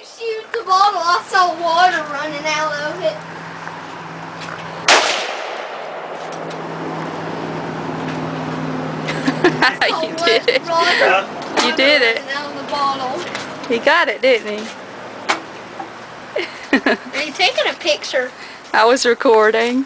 shoot the bottle, I saw water running out of it. You did it. You did it. Out of the bottle. He got it, didn't he? Are you taking a picture? I was recording.